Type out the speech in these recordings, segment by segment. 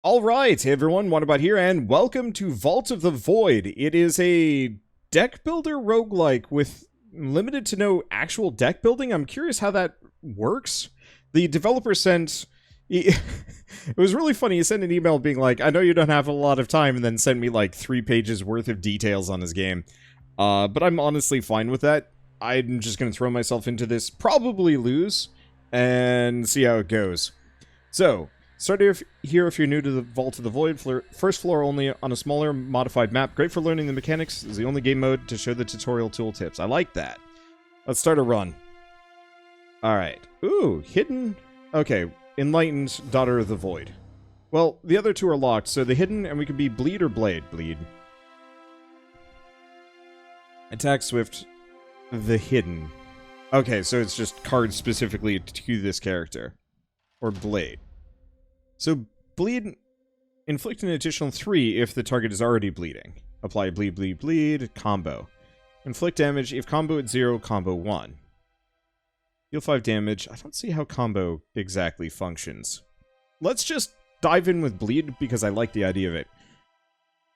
Alright, hey everyone, Whatabout here, and welcome to Vault of the Void. It is a deck builder roguelike with limited to no actual deck building. I'm curious how that works. The developer sent... it was really funny, he sent an email being like, I know you don't have a lot of time, and then sent me like 3 pages worth of details on his game. But I'm honestly fine with that. I'm just gonna throw myself into this, probably lose, and see how it goes. So... start here if you're new to the Vault of the Void. First floor only on a smaller, modified map. Great for learning the mechanics. Is the only game mode to show the tutorial tooltips. I like that. Let's start a run. Alright. Ooh, hidden... okay, enlightened, daughter of the void. Well, the other two are locked, so the hidden, and we could be bleed or blade. Bleed. Attack swift, the hidden. Okay, so it's just cards specifically to this character. Or blade. So, bleed, inflict an additional 3 if the target is already bleeding. Apply bleed, bleed, bleed, combo. Inflict damage if combo at 0, combo 1. Deal 5 damage. I don't see how combo exactly functions. Let's just dive in with bleed because I like the idea of it.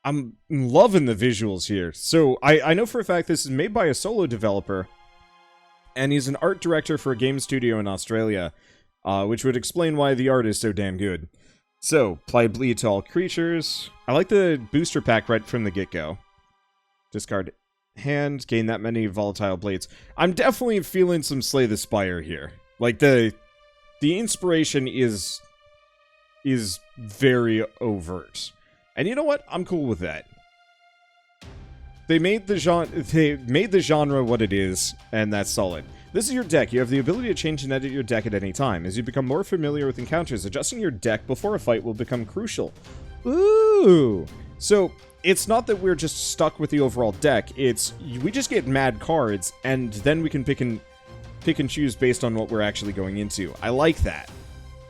I'm loving the visuals here. So, I know for a fact this is made by a solo developer, and he's an art director for a game studio in Australia. Which would explain why the art is so damn good. So, apply bleed to all creatures. I like the booster pack right from the get-go. Discard hand, gain that many volatile blades. I'm definitely feeling some Slay the Spire here. Like, the inspiration is very overt. And you know what? I'm cool with that. They made the genre what it is, and that's solid. This is your deck. You have the ability to change and edit your deck at any time. As you become more familiar with encounters, adjusting your deck before a fight will become crucial. Ooh! So, it's not that we're just stuck with the overall deck, it's... we just get mad cards, and then we can pick and choose based on what we're actually going into. I like that.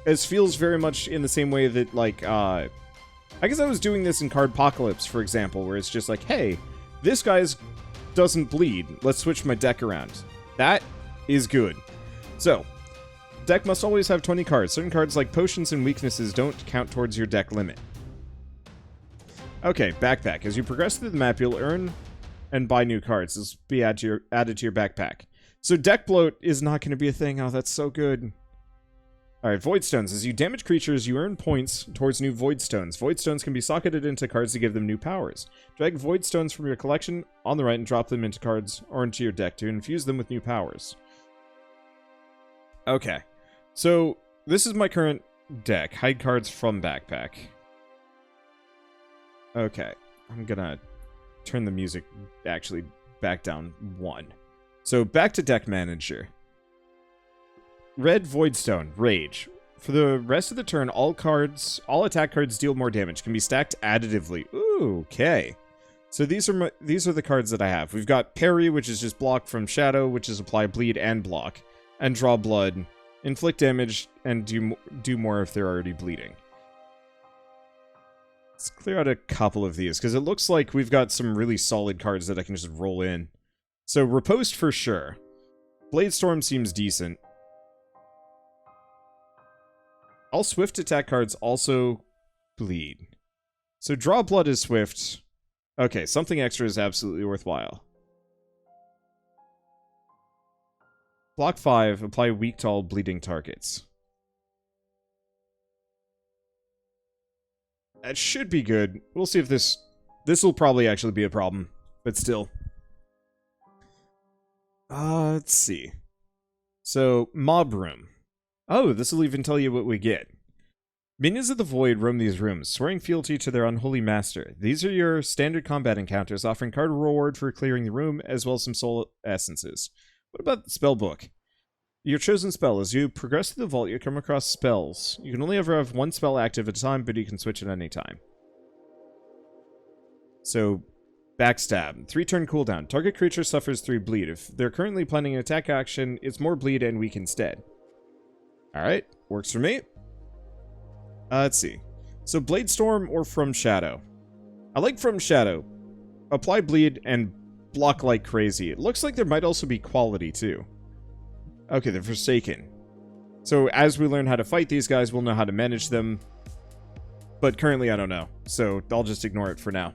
This feels very much in the same way that, like, I guess I was doing this in Cardpocalypse, for example, where it's just like, hey, this guy's doesn't bleed. Let's switch my deck around. That is good. So, deck must always have 20 cards. Certain cards like potions and weaknesses don't count towards your deck limit. Okay, backpack. As you progress through the map, you'll earn and buy new cards. This will be added to your backpack. So deck bloat is not going to be a thing. Oh, that's so good. Alright, Void Stones. As you damage creatures, you earn points towards new Void Stones. Void Stones can be socketed into cards to give them new powers. Drag Void Stones from your collection on the right and drop them into cards or into your deck to infuse them with new powers. Okay, so this is my current deck. Hide cards from backpack. Okay, I'm gonna turn the music actually back down 1. So back to deck manager. Red Voidstone, Rage. For the rest of the turn, all attack cards deal more damage. Can be stacked additively. Ooh, okay. So these are the cards that I have. We've got Parry, which is just block from Shadow, which is apply bleed and block, and draw blood, inflict damage, and do more if they're already bleeding. Let's clear out a couple of these because it looks like we've got some really solid cards that I can just roll in. So Riposte for sure. Bladestorm seems decent. All swift attack cards also bleed. So draw blood is swift. Okay, something extra is absolutely worthwhile. Block 5, apply weak to all bleeding targets. That should be good. We'll see if this will probably actually be a problem, but still. Let's see. So, Mob Room. Oh, this will even tell you what we get. Minions of the Void roam these rooms, swearing fealty to their unholy master. These are your standard combat encounters, offering card reward for clearing the room, as well as some soul essences. What about the spell book? Your chosen spell. As you progress through the vault, you come across spells. You can only ever have 1 spell active at a time, but you can switch at any time. So, Backstab. 3-turn cooldown. Target creature suffers 3 bleed. If they're currently planning an attack action, it's more bleed and weak instead. Alright, works for me. Let's see. So, Bladestorm or From Shadow? I like From Shadow. Apply bleed and block like crazy. It looks like there might also be quality, too. Okay, the Forsaken. So, as we learn how to fight these guys, we'll know how to manage them. But currently I don't know, so I'll just ignore it for now.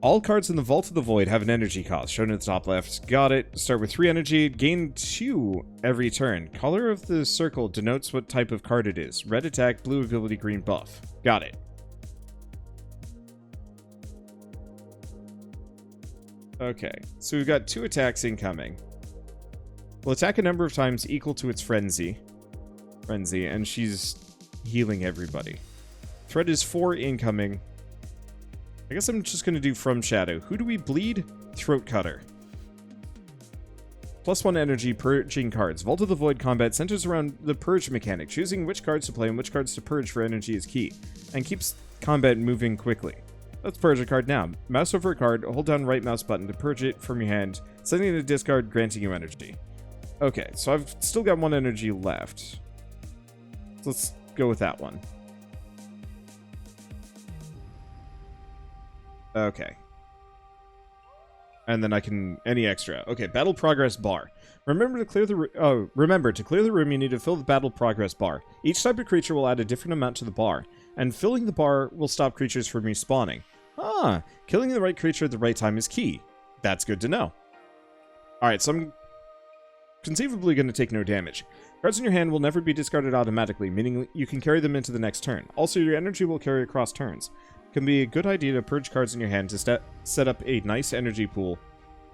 All cards in the Vault of the Void have an energy cost, shown at the top left. Got it. Start with 3 energy, gain 2 every turn. Color of the circle denotes what type of card it is. Red attack, blue ability, green buff. Got it. Okay, so we've got 2 attacks incoming. Will attack a number of times equal to its frenzy, and she's healing everybody. Threat is 4 incoming. I guess I'm just going to do From Shadow. Who do we bleed? Throat Cutter. +1 energy, purging cards. Vault of the Void combat centers around the purge mechanic. Choosing which cards to play and which cards to purge for energy is key, and keeps combat moving quickly. Let's purge a card now. Mouse over a card, hold down right mouse button to purge it from your hand, sending it to discard, granting you energy. Okay, so I've still got 1 energy left. So let's go with that one. Okay. And then I can... any extra. Okay, battle progress bar. Remember to clear the room, you need to fill the battle progress bar. Each type of creature will add a different amount to the bar, and filling the bar will stop creatures from respawning. Ah, killing the right creature at the right time is key. That's good to know. Alright, so I'm conceivably going to take no damage. Cards in your hand will never be discarded automatically, meaning you can carry them into the next turn. Also, your energy will carry across turns. Can be a good idea to purge cards in your hand to set up a nice energy pool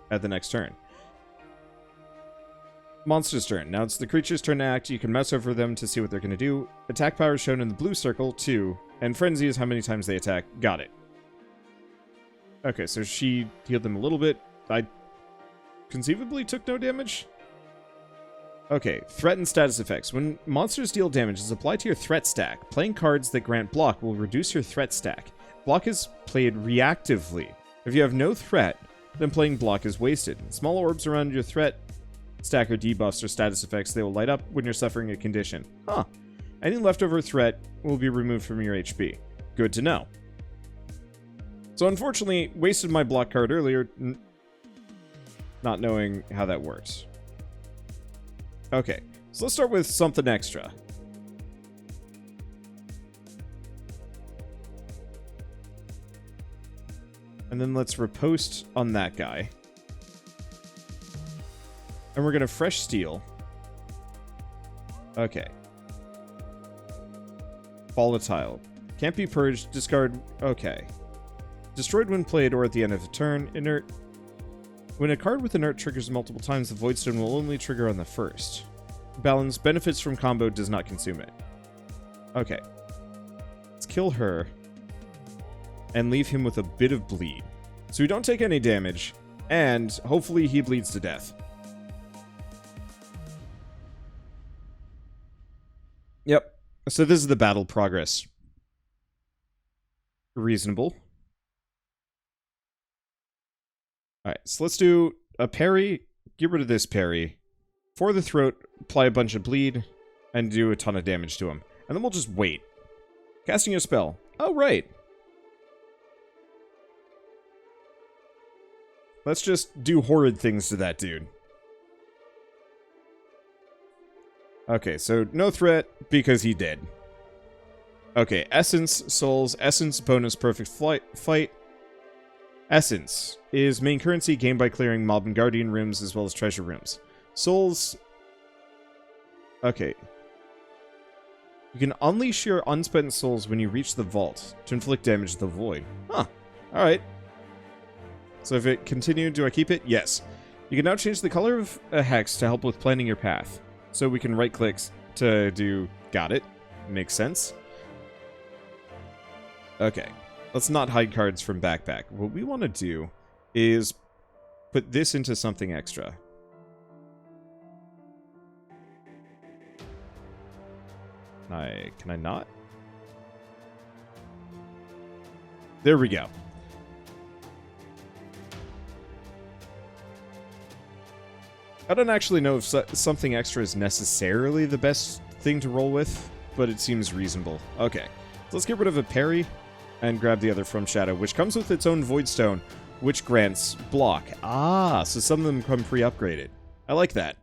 at the next turn. Monster's turn. Now it's the creature's turn to act. You can mouse over them to see what they're going to do. Attack power is shown in the blue circle, 2. And Frenzy is how many times they attack. Got it. Okay, so she healed them a little bit. I conceivably took no damage? Okay, threat and status effects. When monsters deal damage, it's applied to your threat stack. Playing cards that grant block will reduce your threat stack. Block is played reactively. If you have no threat, then playing block is wasted. Small orbs around your threat stack are debuffs or status effects. They will light up when you're suffering a condition. Huh. Any leftover threat will be removed from your HP. Good to know. So unfortunately, wasted my block card earlier, not knowing how that works. Okay, so let's start with something extra. And then let's riposte on that guy. And we're going to fresh steel. Okay. Volatile. Can't be purged. Discard. Okay. Destroyed when played or at the end of the turn. Inert. When a card with inert triggers multiple times, the Voidstone will only trigger on the first. Balance. Benefits from combo, does not consume it. Okay. Let's kill her. And leave him with a bit of bleed. So we don't take any damage. And hopefully he bleeds to death. Yep. So this is the battle progress. Reasonable. Alright, so let's do a parry. Get rid of this parry. For the throat, apply a bunch of bleed, and do a ton of damage to him. And then we'll just wait. Casting a spell. Oh, right. Let's just do horrid things to that dude. Okay, so no threat, because he did. Okay, Essence, Souls, Essence, bonus, perfect fight. Essence is main currency gained by clearing Mob and Guardian rooms as well as treasure rooms. Souls... Okay. You can unleash your unspent souls when you reach the vault to inflict damage to the void. Huh. Alright. So if it continued, do I keep it? Yes. You can now change the color of a hex to help with planning your path. So we can right-click to do... Got it. Makes sense. Okay. Let's not hide cards from backpack. What we want to do is put this into something extra. Can I not? There we go. I don't actually know if something extra is necessarily the best thing to roll with, but it seems reasonable. Okay, so let's get rid of a parry and grab the other From Shadow, which comes with its own Voidstone, which grants block. Ah, so some of them come pre-upgraded. I like that.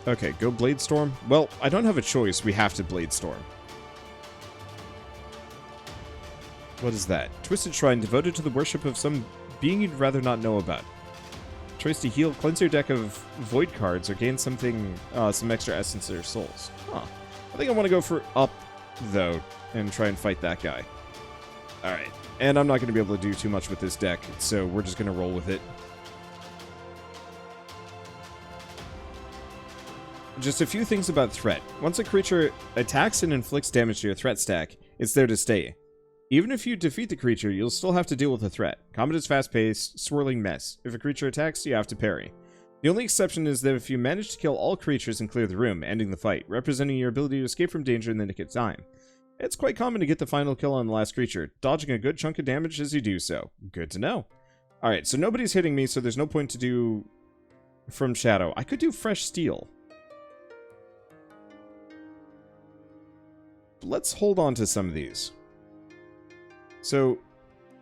Okay, go Blade Storm. Well, I don't have a choice. We have to Blade Storm. What is that? Twisted Shrine devoted to the worship of some being you'd rather not know about. Choice to heal, cleanse your deck of void cards, or gain something, some extra essence or souls. Huh. I think I want to go for up, though, and try and fight that guy. Alright. And I'm not going to be able to do too much with this deck, so we're just going to roll with it. Just a few things about threat. Once a creature attacks and inflicts damage to your threat stack, it's there to stay. Even if you defeat the creature, you'll still have to deal with the threat. Combat is fast-paced, swirling mess. If a creature attacks, you have to parry. The only exception is that if you manage to kill all creatures and clear the room, ending the fight, representing your ability to escape from danger in the nick of time. It's quite common to get the final kill on the last creature, dodging a good chunk of damage as you do so. Good to know. Alright, so nobody's hitting me, so there's no point to do from Shadow. I could do Fresh Steel. Let's hold on to some of these. So,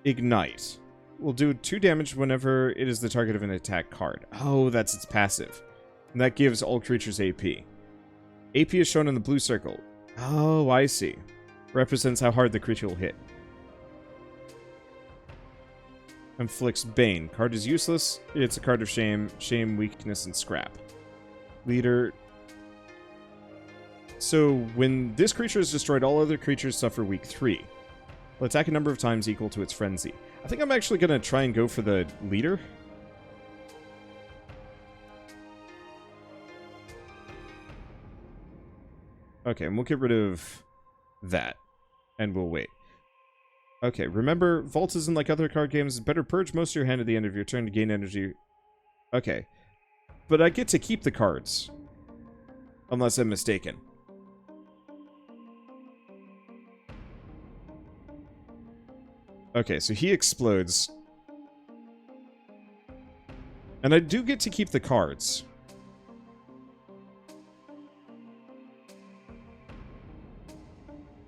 Ignite. Will do 2 damage whenever it is the target of an attack card. Oh, that's its passive. And that gives all creatures AP. AP is shown in the blue circle. Oh, I see. Represents how hard the creature will hit. Inflicts Bane. Card is useless. It's a card of shame. Shame, weakness, and scrap. Leader. So, when this creature is destroyed, all other creatures suffer weak 3. Will attack a number of times equal to its frenzy. I think I'm actually going to try and go for the leader. Okay, and we'll get rid of that. And we'll wait. Okay, remember, Vault isn't like other card games. Better purge most of your hand at the end of your turn to gain energy. Okay. But I get to keep the cards. Unless I'm mistaken. Okay, so he explodes. And I do get to keep the cards.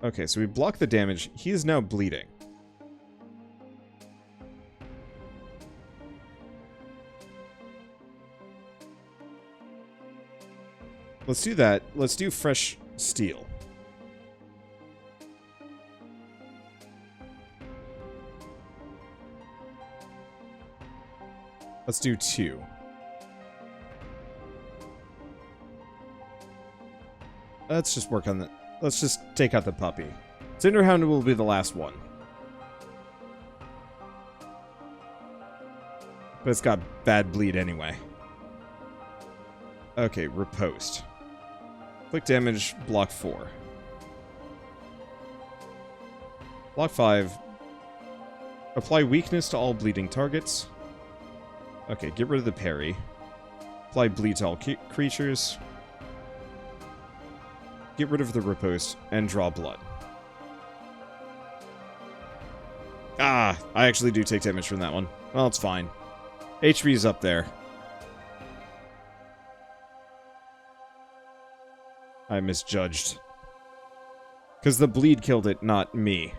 Okay, so we block the damage. He is now bleeding. Let's do that. Let's do Fresh Steel. Let's do 2. Let's just work on the... Let's just take out the puppy. Cinderhound will be the last one. But it's got bad bleed anyway. Okay, Riposte. Click damage, block 4. Block 5. Apply weakness to all bleeding targets. Okay, get rid of the parry. Apply bleed to all creatures. Get rid of the riposte, and draw blood. Ah, I actually do take damage from that one. Well, it's fine. HP is up there. I misjudged. Because the bleed killed it, not me.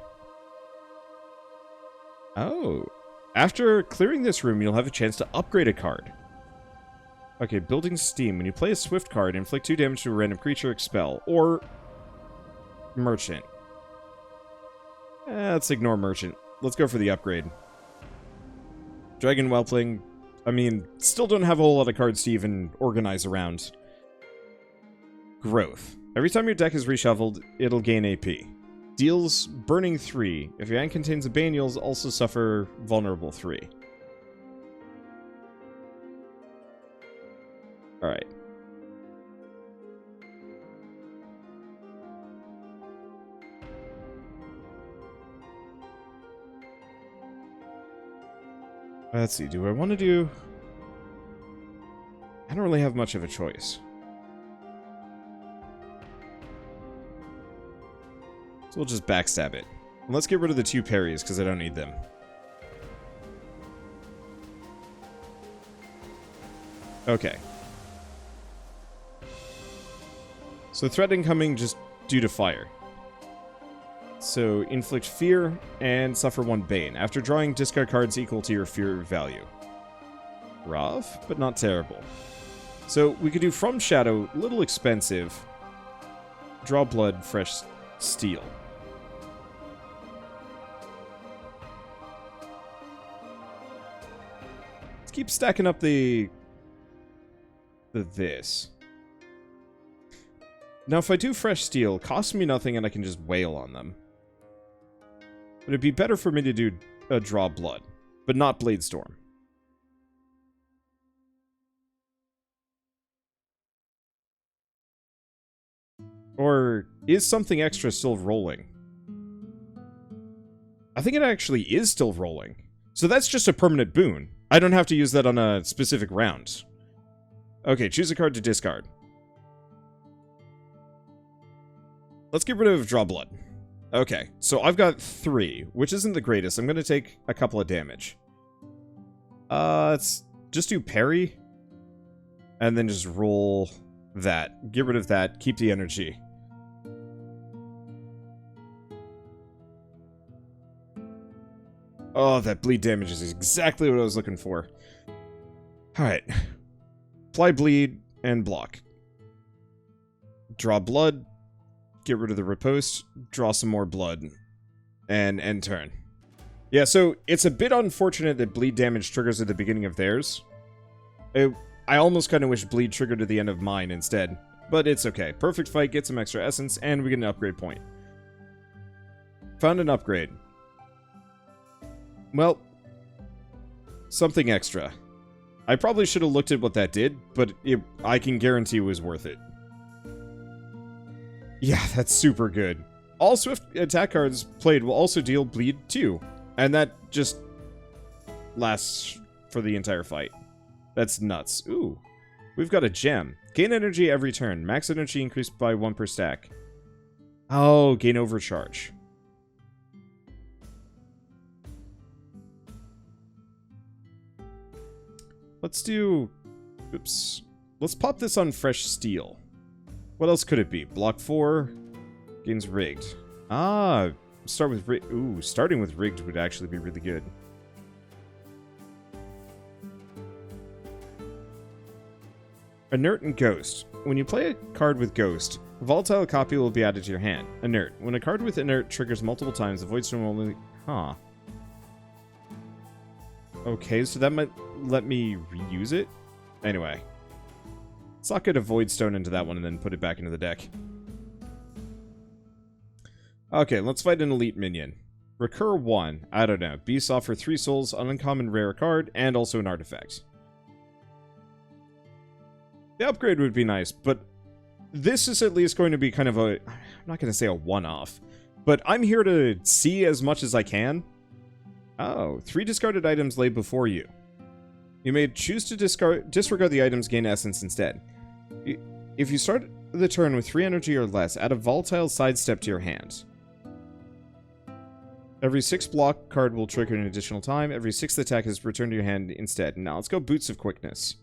Oh. After clearing this room, you'll have a chance to upgrade a card. Okay, Building Steam. When you play a Swift card, inflict 2 damage to a random creature, expel. Or... Merchant. Let's ignore Merchant. Let's go for the upgrade. Dragon Whelping. I mean, still don't have a whole lot of cards to even organize around. Growth. Every time your deck is reshuffled, it'll gain AP. Deals Burning 3. If your hand contains a Bane, you'll also suffer Vulnerable 3. Alright. Let's see, do I want to do... I don't really have much of a choice. So we'll just backstab it. And let's get rid of the 2 parries, because I don't need them. Okay. So threat incoming just due to fire. So inflict fear and suffer 1 bane. After drawing, discard cards equal to your fear value. Rough, but not terrible. So we could do From Shadow, a little expensive. Draw blood, fresh steel. Let's keep stacking up this. Now if I do fresh steel, it costs me nothing and I can just wail on them. But it'd be better for me to do a draw blood, but not blade storm. Or is something extra still rolling? I think it actually is still rolling. So that's just a permanent boon. I don't have to use that on a specific round. Okay, choose a card to discard. Let's get rid of draw blood. Okay, so I've got 3, which isn't the greatest. I'm going to take a couple of damage. Let's just do parry. And then just roll that. Get rid of that. Keep the energy. Oh, that bleed damage is exactly what I was looking for. Alright. Apply bleed and block. Draw blood. Get rid of the riposte. Draw some more blood. And end turn. Yeah, so it's a bit unfortunate that bleed damage triggers at the beginning of theirs. I almost kind of wish bleed triggered at the end of mine instead. But it's okay. Perfect fight, get some extra essence, and we get an upgrade point. Found an upgrade. Well, something extra. I probably should have looked at what that did, but I can guarantee it was worth it. Yeah, that's super good. All swift attack cards played will also deal bleed too, and that just lasts for the entire fight. That's nuts. Ooh, we've got a gem. Gain energy every turn. Max energy increased by 1 per stack. Oh, gain overcharge. Let's do... Oops. Let's pop this on fresh steel. What else could it be? Block 4. Gains rigged. Ah, start with rigged. Ooh, starting with rigged would actually be really good. Inert and Ghost. When you play a card with Ghost, a volatile copy will be added to your hand. Inert. When a card with Inert triggers multiple times, the Void Stone will only... Huh. Okay, so that might let me reuse it? Anyway. Let's not get a Void Stone into that one and then put it back into the deck. Okay, let's fight an elite minion. Recur 1. I don't know. Beasts offer 3 souls, an uncommon rare card, and also an artifact. The upgrade would be nice, but this is at least going to be kind of a... I'm not going to say a one-off, but I'm here to see as much as I can. Oh, 3 discarded items lay before you. You may choose to disregard the items, gain essence instead. If you start the turn with 3 energy or less, add a volatile sidestep to your hand. Every 6 block card will trigger an additional time. Every 6th attack is returned to your hand instead. Now let's go Boots of Quickness.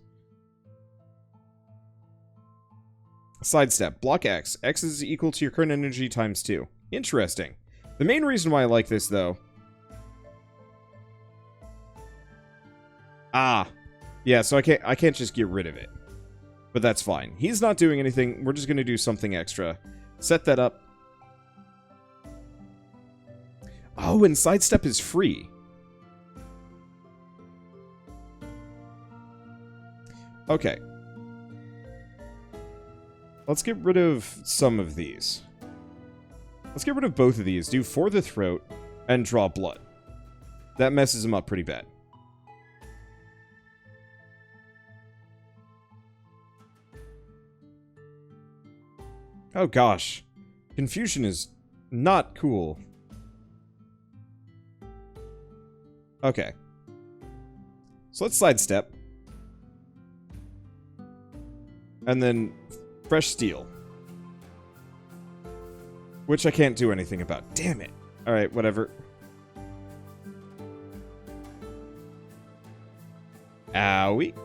Sidestep. Block X. X is equal to your current energy times 2. Interesting. The main reason why I like this, though... Ah. Yeah, so I can't just get rid of it. But that's fine. He's not doing anything. We're just going to do something extra. Set that up. Oh, and Sidestep is free. Okay. Let's get rid of some of these. Let's get rid of both of these. Do For the Throat and Draw Blood. That messes him up pretty bad. Oh gosh. Confusion is not cool. Okay. So let's sidestep. And then fresh steel. Which I can't do anything about. Damn it. Alright, whatever. Owie.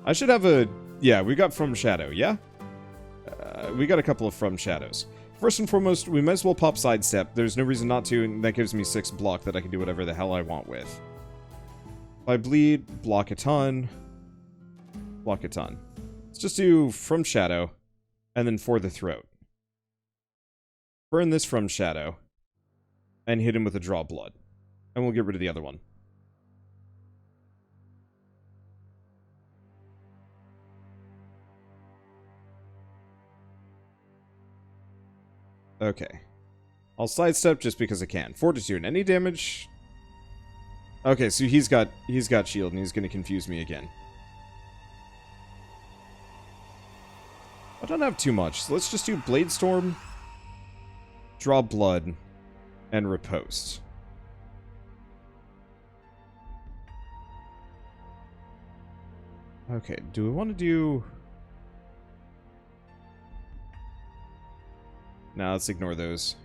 I should have a... Yeah, we got From Shadow, yeah? We got a couple of From Shadows. First and foremost, we might as well pop Sidestep. There's no reason not to, and that gives me 6 block that I can do whatever the hell I want with. If I bleed, block a ton. block a ton. Let's just do from shadow, and then for the throat. Burn this from shadow, and hit him with a draw blood. And we'll get rid of the other one. Okay. I'll sidestep just because I can. Fortitude. Any damage? Okay, so he's got shield and he's gonna confuse me again. I don't have too much, so let's just do Blade Storm, draw blood, and riposte. Okay, do we want to do... Nah, let's ignore those.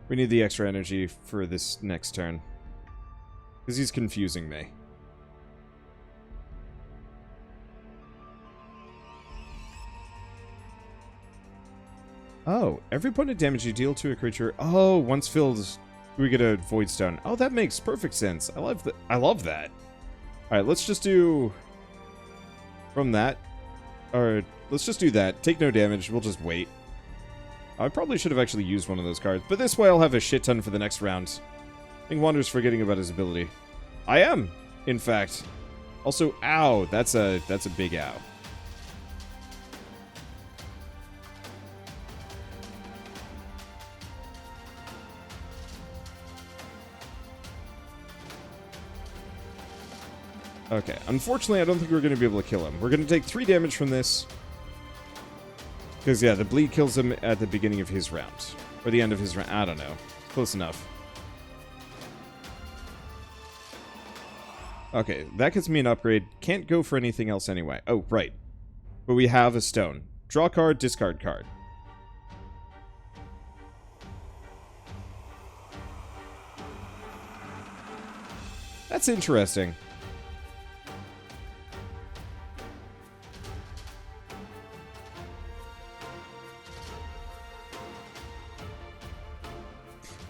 We need the extra energy for this next turn. Because he's confusing me. Oh, every point of damage you deal to a creature... Oh, once filled, we get a Void Stone. Oh, that makes perfect sense. I love that. Alright, let's just do... From that. Or, let's just do that. Take no damage, we'll just wait. I probably should have actually used one of those cards, but this way I'll have a shit ton for the next round. I think Wander's forgetting about his ability. I am, in fact. Also, ow, that's a big ow. Okay, unfortunately I don't think we're going to be able to kill him. We're going to take 3 damage from this. Because, yeah, the bleed kills him at the beginning of his round. Or the end of his round. I don't know. Close enough. Okay, that gets me an upgrade. Can't go for anything else anyway. Oh, right. But we have a stone. Draw card, discard card. That's interesting.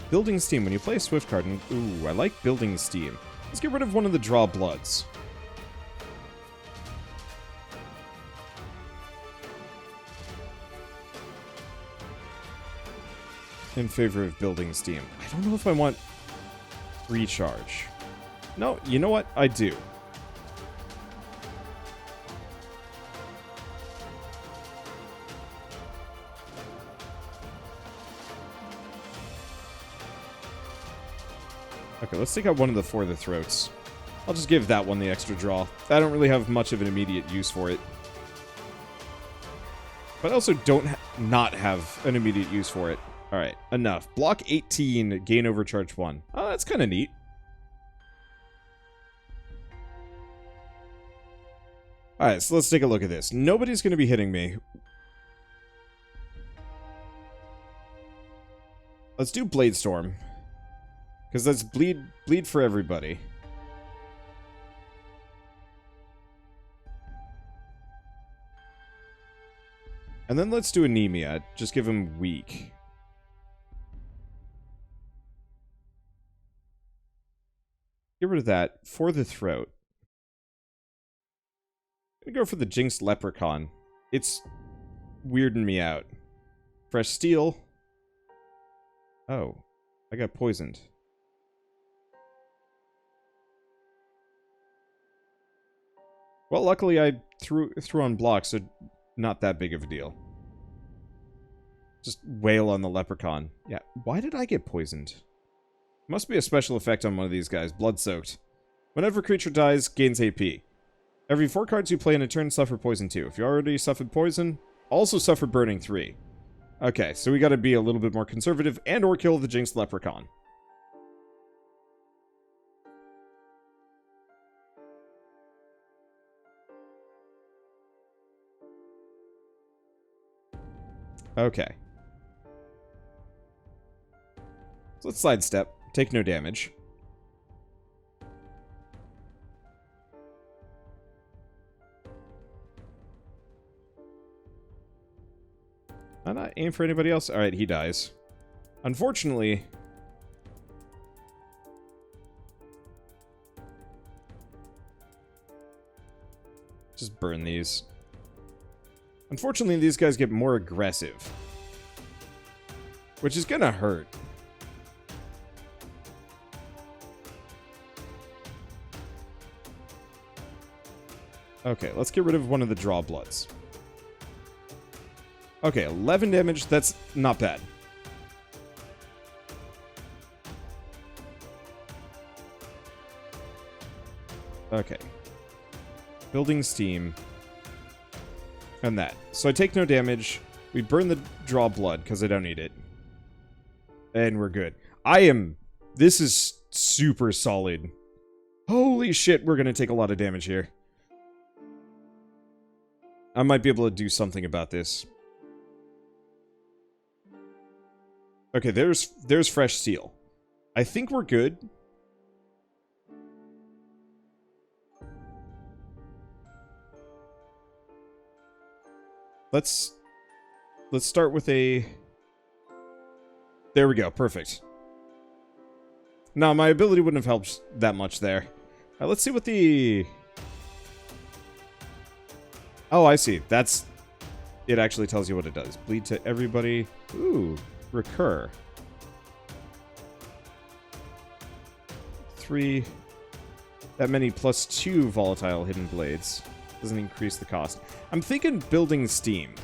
Building Steam. When you play a Swift card, and ooh, I like Building Steam. Let's get rid of one of the draw bloods. In favor of Building Steam. I don't know if I want recharge. No, you know what? I do. Okay, let's take out one of the For the Throats. I'll just give that one the extra draw. I don't really have much of an immediate use for it. But I also don't not have an immediate use for it. Alright, enough. Block 18, gain overcharge 1. Oh, that's kind of neat. Alright, so let's take a look at this. Nobody's going to be hitting me. Let's do Blade Storm. Because that's bleed for everybody. And then let's do Anemia. Just give him weak. Get rid of that. For the Throat. I'm gonna go for the Jinxed Leprechaun. It's weirding me out. Fresh Steel. Oh. I got poisoned. Well, luckily I threw on blocks, so not that big of a deal. Just wail on the leprechaun. Yeah, why did I get poisoned? Must be a special effect on one of these guys. Blood-soaked. Whenever a creature dies, gains AP. Every 4 cards you play in a turn suffer poison 2. If you already suffered poison, also suffer burning 3. Okay, so we gotta be a little bit more conservative and or kill the Jinxed Leprechaun. Okay. So let's sidestep. Take no damage. Why not aim for anybody else? Alright, he dies. Unfortunately... Just burn these. Unfortunately, these guys get more aggressive. Which is gonna hurt. Okay, let's get rid of one of the draw bloods. Okay, 11 damage. That's not bad. Okay. Building steam. And that. So I take no damage. We burn the draw blood because I don't need it. And we're good. This is super solid. Holy shit, we're going to take a lot of damage here. I might be able to do something about this. Okay, there's fresh steel. I think we're good. Let's start with a... There we go, perfect. No, my ability wouldn't have helped that much there. Let's see what the... Oh, I see. That's... It actually tells you what it does. Bleed to everybody. Ooh, recur. 3... That many plus 2 volatile hidden blades. Doesn't increase the cost. I'm thinking building steam.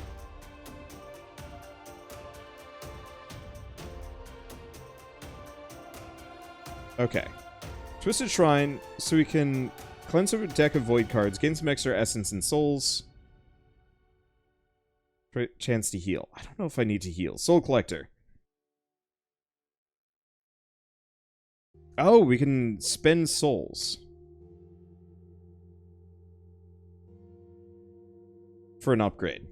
Okay. Twisted Shrine, so we can cleanse a deck of void cards, gain some extra essence and souls. Chance to heal. I don't know if I need to heal. Soul Collector. Oh, we can spend souls. For an upgrade.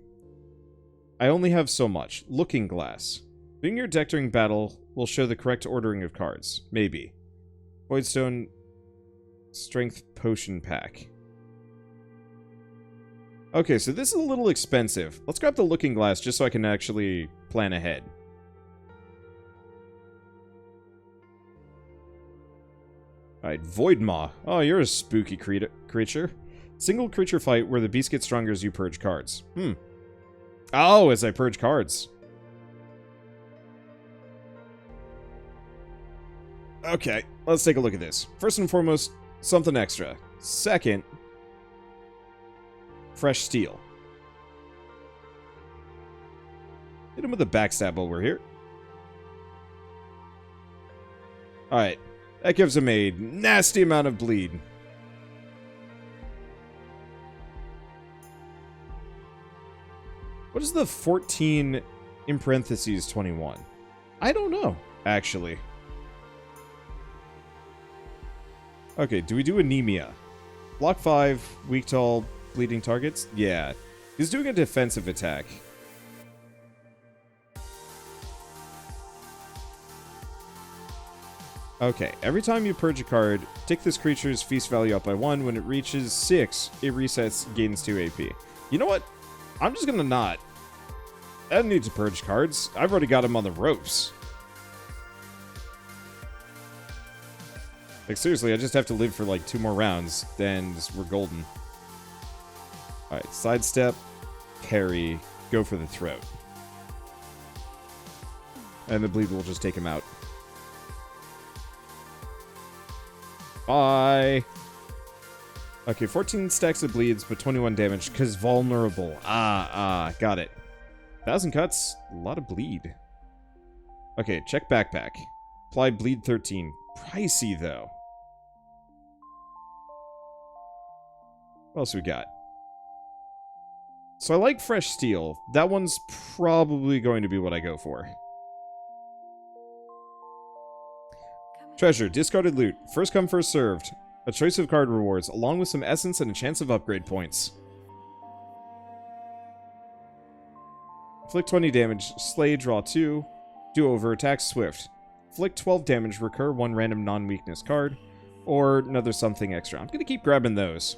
I only have so much. Looking Glass. Being your deck during battle will show the correct ordering of cards. Maybe. Voidstone Strength Potion Pack. Okay, so this is a little expensive. Let's grab the Looking Glass just so I can actually plan ahead. Alright, Voidmaw. Oh, you're a spooky creature. Single creature fight where the beast gets stronger as you purge cards. Oh, as I purge cards. Okay, let's take a look at this. First and foremost, something extra. Second, fresh steel. Hit him with a backstab while we're here. Alright, that gives him a nasty amount of bleed. What is the 14 in parentheses 21? I don't know, actually. Okay, do we do anemia? Block 5, weak to all bleeding targets? Yeah. He's doing a defensive attack. Okay, every time you purge a card, take this creature's feast value up by 1. When it reaches 6, it resets, gains 2 AP. You know what? I'm just gonna not. I don't need to purge cards. I've already got him on the ropes. Like, seriously, I just have to live for, like, 2 more rounds, then we're golden. Alright, sidestep, parry, go for the throat. And the bleed will just take him out. Bye! Okay, 14 stacks of bleeds, but 21 damage, because vulnerable. Got it. 1,000 cuts, a lot of bleed. Okay, check backpack. Apply bleed 13. Pricey, though. What else we got? So I like fresh steel. That one's probably going to be what I go for. Treasure, discarded loot. First come, first served. A choice of card rewards, along with some essence and a chance of upgrade points. Inflict 20 damage, slay, draw 2. Do over, attack swift. Inflict 12 damage, recur 1 random non-weakness card. Or another something extra. I'm gonna keep grabbing those.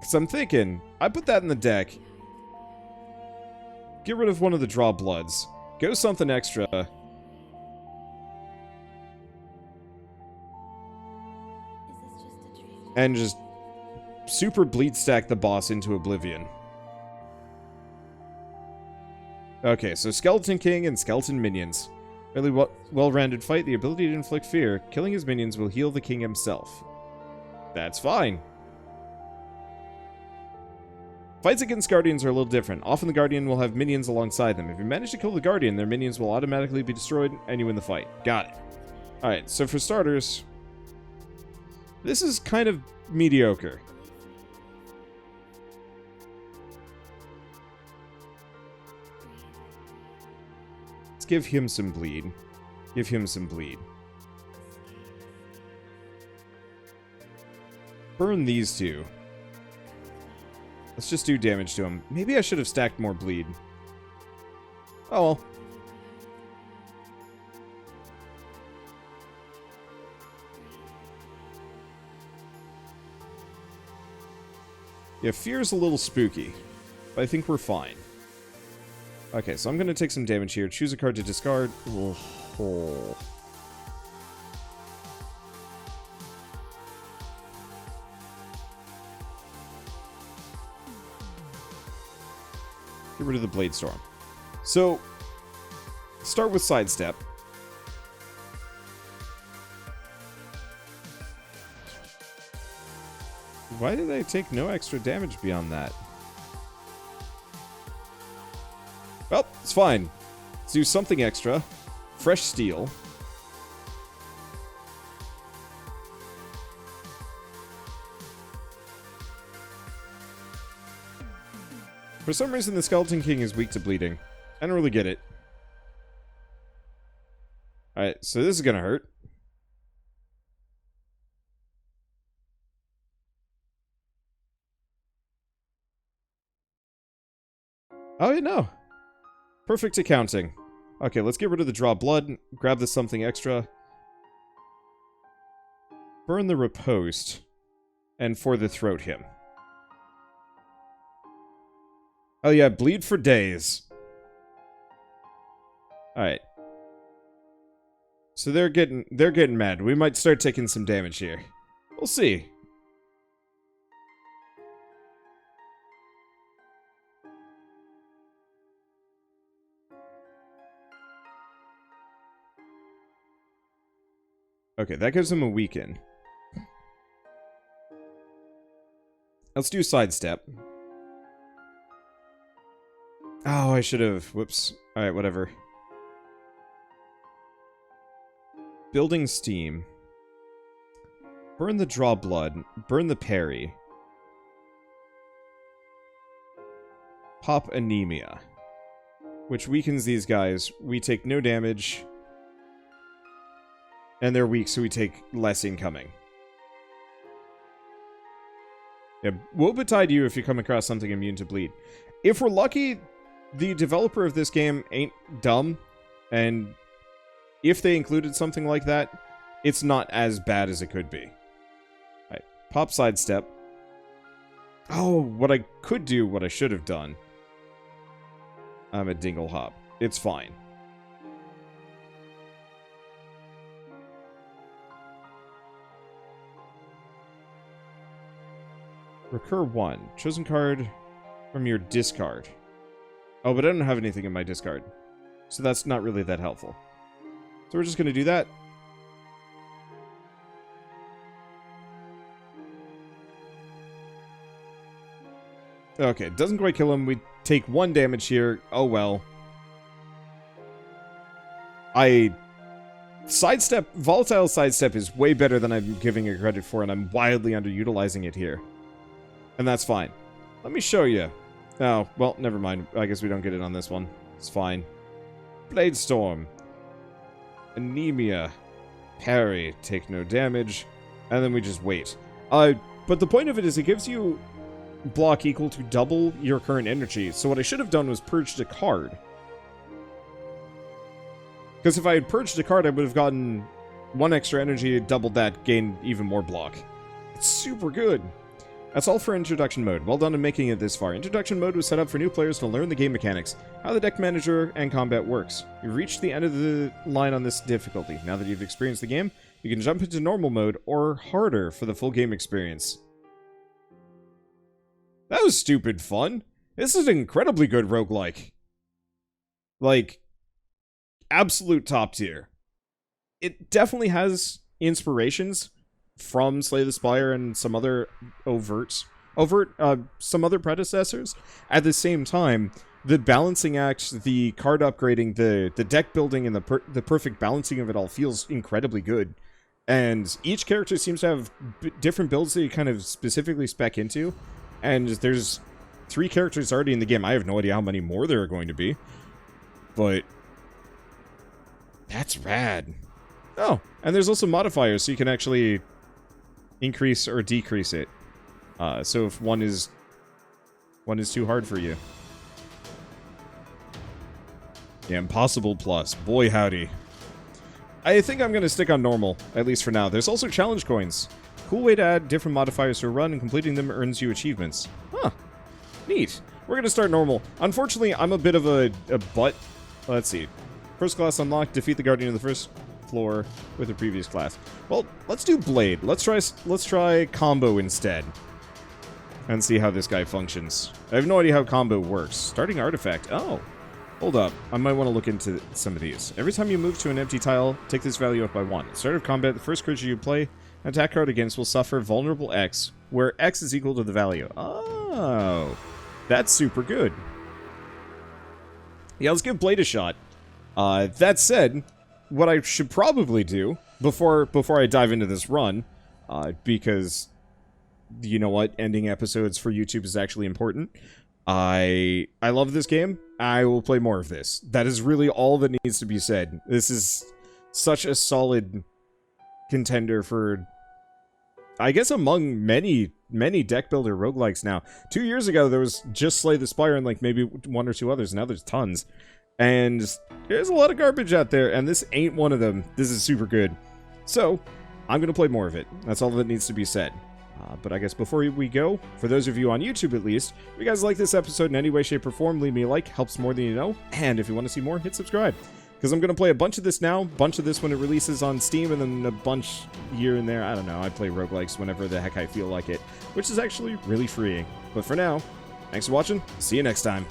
Because I'm thinking, I put that in the deck. Get rid of one of the draw bloods. Go something extra. and just super bleed stack the boss into oblivion. Okay, so Skeleton King and Skeleton Minions. Really well-rounded fight, the ability to inflict fear. Killing his minions will heal the king himself. That's fine. Fights against Guardians are a little different. Often the Guardian will have minions alongside them. If you manage to kill the Guardian, their minions will automatically be destroyed, and you win the fight. Got it. Alright, so for starters, this is kind of mediocre. Let's give him some bleed. Give him some bleed. Burn these two. Let's just do damage to him. Maybe I should have stacked more bleed. Oh well. Yeah, fear's a little spooky, but I think we're fine. Okay, so I'm going to take some damage here. Choose a card to discard. Oh. Get rid of the Blade Storm. So, start with Sidestep. Why did I take no extra damage beyond that? Well, it's fine. Let's do something extra. Fresh Steel. For some reason, the Skeleton King is weak to bleeding. I don't really get it. Alright, so this is gonna hurt. Oh, yeah, no. Perfect accounting. Okay, let's get rid of the draw blood. Grab this something extra. Burn the riposte. And for the throat him. Oh yeah, bleed for days. Alright. So they're getting mad. We might start taking some damage here. We'll see. Okay, that gives him a weaken. Let's do Sidestep. Oh, I should have. Whoops. Alright, whatever. Building Steam. Burn the draw blood. Burn the parry. Pop Anemia. Which weakens these guys. We take no damage. And they're weak, so we take less incoming. Yeah, woe betide you if you come across something immune to bleed. If we're lucky, the developer of this game ain't dumb, and if they included something like that, it's not as bad as it could be. Alright, pop Sidestep. Oh, what I could do, what I should have done. I'm a dingle hop. It's fine. Recur 1. Chosen card from your discard. Oh, but I don't have anything in my discard. So that's not really that helpful. So we're just going to do that. Okay, doesn't quite kill him. We take 1 damage here. Oh well. Volatile Sidestep is way better than I'm giving it credit for, and I'm wildly underutilizing it here. And that's fine. Let me show you. Oh, well, never mind. I guess we don't get it on this one. It's fine. Blade Storm. Anemia. Parry. Take no damage. And then we just wait. But the point of it is it gives you block equal to double your current energy. So what I should have done was purged a card. Because if I had purged a card, I would have gotten 1 extra energy, doubled that, gained even more block. It's super good. That's all for Introduction Mode. Well done in making it this far. Introduction Mode was set up for new players to learn the game mechanics, how the deck manager and combat works. You've reached the end of the line on this difficulty. Now that you've experienced the game, You can jump into normal mode or harder for the full game experience. That was stupid fun. This is an incredibly good roguelike. Like, absolute top tier. It definitely has inspirations from Slay the Spire and some other some other predecessors. At the same time, the balancing act, the card upgrading, the deck building, and the perfect balancing of it all feels incredibly good. And each character seems to have different builds that you kind of specifically spec into. And there's 3 characters already in the game. I have no idea how many more there are going to be. But that's rad. Oh, and there's also modifiers, so you can actually increase or decrease it. So if one is too hard for you. Yeah, Impossible Plus. Boy howdy. I think I'm going to stick on normal, at least for now. There's also challenge coins. Cool way to add different modifiers to a run, and completing them earns you achievements. Huh. Neat. We're going to start normal. Unfortunately, I'm a bit of a butt. Let's see. First class unlocked. Defeat the Guardian of the first floor with the previous class. Well, let's do Blade. Let's try Combo instead. And see how this guy functions. I have no idea how Combo works. Starting Artifact. Oh. Hold up. I might want to look into some of these. Every time you move to an empty tile, take this value up by 1. At the start of combat, the first creature you play, an attack card against will suffer vulnerable X, where X is equal to the value. Oh. That's super good. Yeah, let's give Blade a shot. That said, what I should probably do before I dive into this run, because you know what, ending episodes for YouTube is actually important. I love this game. I will play more of this. That is really all that needs to be said. This is such a solid contender for, I guess, among many deck builder roguelikes now. 2 years ago, there was just Slay the Spire and like maybe 1 or 2 others. Now there's tons. And there's a lot of garbage out there, and this ain't one of them. This is super good. So, I'm going to play more of it. That's all that needs to be said. But I guess before we go, for those of you on YouTube at least, if you guys like this episode in any way, shape, or form, leave me a like. Helps more than you know. And if you want to see more, hit subscribe. Because I'm going to play a bunch of this now, bunch of this when it releases on Steam, and then a bunch here and there. I don't know. I play roguelikes whenever the heck I feel like it, which is actually really freeing. But for now, thanks for watching. See you next time.